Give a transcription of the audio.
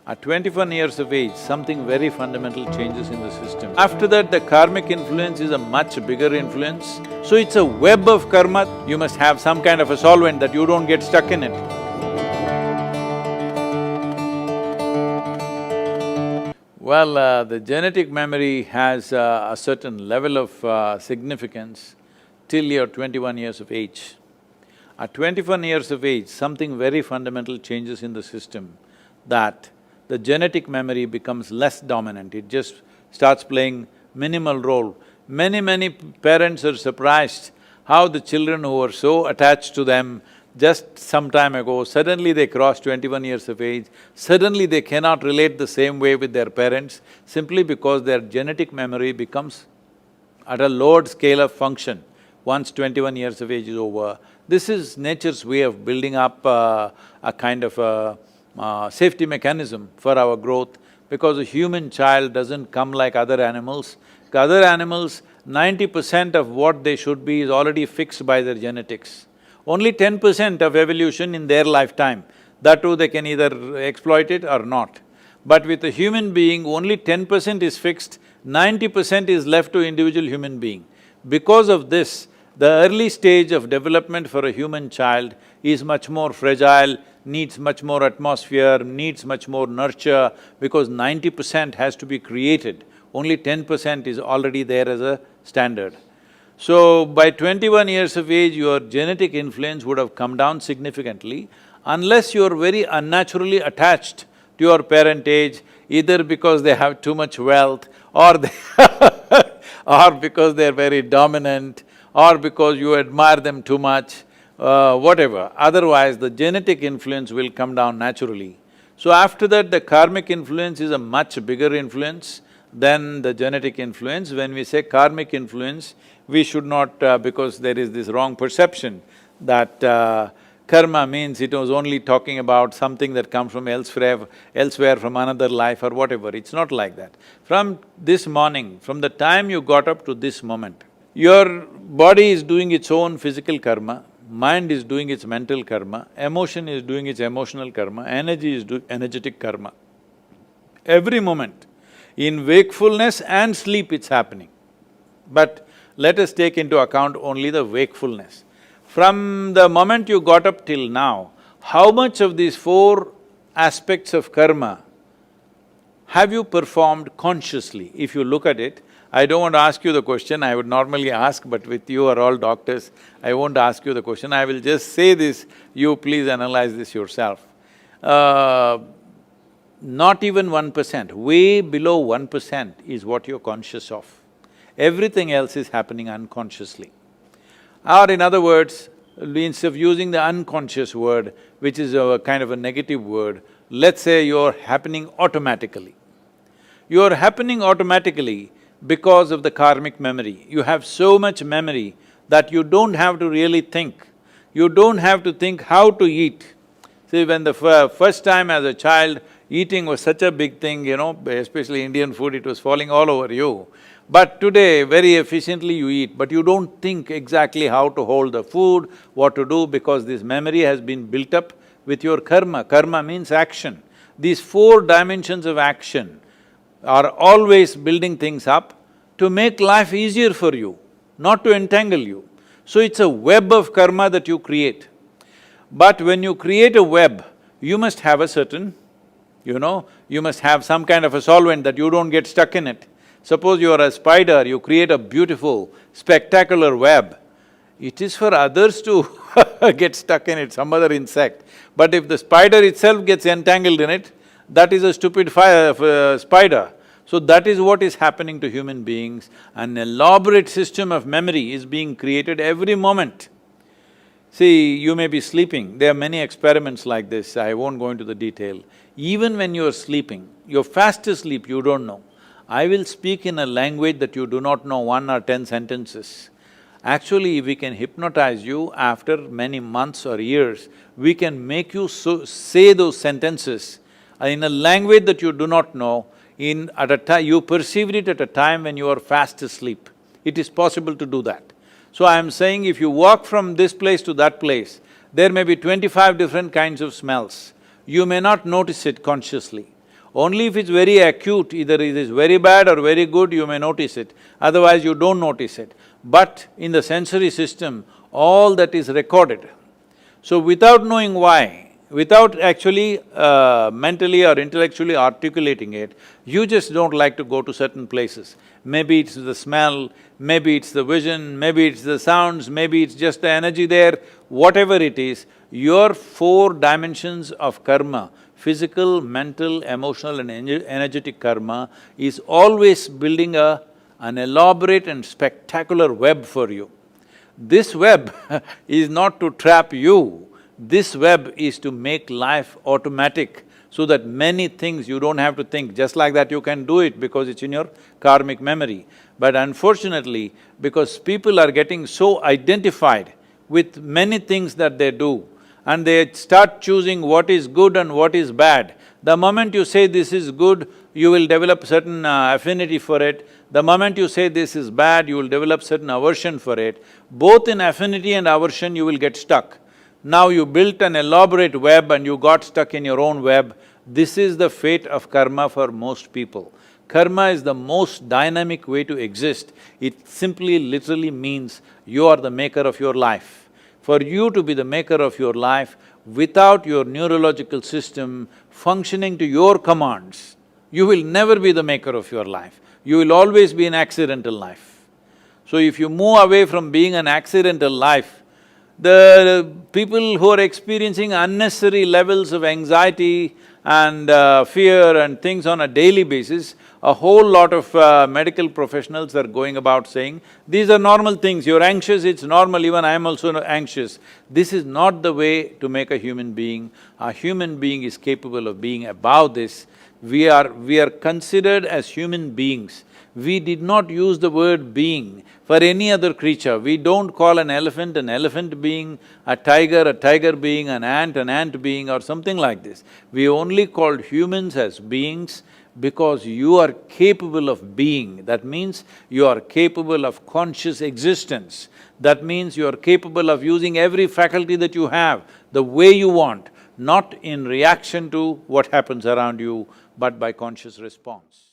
At 21 years of age, something very fundamental changes in the system. After that, the karmic influence is a much bigger influence. So it's a web of karma. You must have some kind of a solvent that you don't get stuck in it. Well, the genetic memory has a certain level of significance till you're 21 years of age. At 21 years of age, something very fundamental changes in the system, that the genetic memory becomes less dominant, it just starts playing minimal role. Many parents are surprised how the children who were so attached to them just some time ago, suddenly they cross 21 years of age, suddenly they cannot relate the same way with their parents simply because their genetic memory becomes at a lowered scale of function once 21 years of age is over. This is nature's way of building up a kind of a safety mechanism for our growth, because a human child doesn't come like other animals. Other animals, 90% of what they should be is already fixed by their genetics. Only 10% of evolution in their lifetime, that too they can either exploit it or not. But with a human being, only 10% is fixed, 90% is left to individual human being. Because of this, the early stage of development for a human child is much more fragile, needs much more atmosphere, needs much more nurture, because 90% has to be created, only 10% is already there as a standard. So, by 21 years of age, your genetic influence would have come down significantly, unless you're very unnaturally attached to your parentage, either because they have too much wealth, or or because they're very dominant, or because you admire them too much, whatever. Otherwise, the genetic influence will come down naturally. So after that, the karmic influence is a much bigger influence than the genetic influence. When we say karmic influence, we should not… because there is this wrong perception that karma means it was only talking about something that comes from elsewhere from another life or whatever. It's not like that. From this morning, from the time you got up to this moment, your body is doing its own physical karma, mind is doing its mental karma, emotion is doing its emotional karma, energy is doing energetic karma. Every moment, in wakefulness and sleep it's happening. But let us take into account only the wakefulness. From the moment you got up till now, how much of these four aspects of karma have you performed consciously? If you look at it, I don't want to ask you the question, I would normally ask, but with you are all doctors, I won't ask you the question, I will just say this, you please analyze this yourself. Not even 1%, way below 1% is what you're conscious of. Everything else is happening unconsciously. Or in other words, instead of using the unconscious word, which is a kind of a negative word, let's say you're happening automatically. You're happening automatically because of the karmic memory. You have so much memory that you don't have to really think. You don't have to think how to eat. See, when the first time as a child, eating was such a big thing, especially Indian food, it was falling all over you. But today, very efficiently you eat, but you don't think exactly how to hold the food, what to do, because this memory has been built up with your karma. Karma means action. These four dimensions of action are always building things up to make life easier for you, not to entangle you. So it's a web of karma that you create. But when you create a web, you must have a certain, you must have some kind of a solvent that you don't get stuck in it. Suppose you are a spider, you create a beautiful, spectacular web. It is for others to get stuck in it, some other insect. But if the spider itself gets entangled in it, that is a stupid spider. So that is what is happening to human beings. An elaborate system of memory is being created every moment. See, you may be sleeping, there are many experiments like this, I won't go into the detail. Even when you are sleeping, you're fast asleep, you don't know. I will speak in a language that you do not know 1 or 10 sentences. Actually, we can hypnotize you after many months or years, we can make you say those sentences in a language that you do not know, you perceived it at a time when you are fast asleep. It is possible to do that. So I am saying if you walk from this place to that place, there may be 25 different kinds of smells. You may not notice it consciously. Only if it's very acute, either it is very bad or very good, you may notice it, otherwise you don't notice it. But in the sensory system, all that is recorded. So without knowing why, without actually mentally or intellectually articulating it, you just don't like to go to certain places. Maybe it's the smell, maybe it's the vision, maybe it's the sounds, maybe it's just the energy there, whatever it is, your four dimensions of karma, physical, mental, emotional and energetic karma, is always building an elaborate and spectacular web for you. This web is not to trap you, this web is to make life automatic so that many things you don't have to think, just like that you can do it because it's in your karmic memory. But unfortunately, because people are getting so identified with many things that they do, and they start choosing what is good and what is bad. The moment you say this is good, you will develop certain affinity for it. The moment you say this is bad, you will develop certain aversion for it. Both in affinity and aversion, you will get stuck. Now you built an elaborate web and you got stuck in your own web. This is the fate of karma for most people. Karma is the most dynamic way to exist. It simply literally means you are the maker of your life. For you to be the maker of your life, without your neurological system functioning to your commands, you will never be the maker of your life. You will always be an accidental life. So if you move away from being an accidental life, the people who are experiencing unnecessary levels of anxiety and fear and things on a daily basis, a whole lot of medical professionals are going about saying, these are normal things, you're anxious, it's normal, even I am also anxious. This is not the way to make a human being. A human being is capable of being above this. We are considered as human beings. We did not use the word being for any other creature. We don't call an elephant being, a tiger being, an ant being or something like this. We only called humans as beings because you are capable of being. That means you are capable of conscious existence. That means you are capable of using every faculty that you have the way you want, not in reaction to what happens around you, but by conscious response.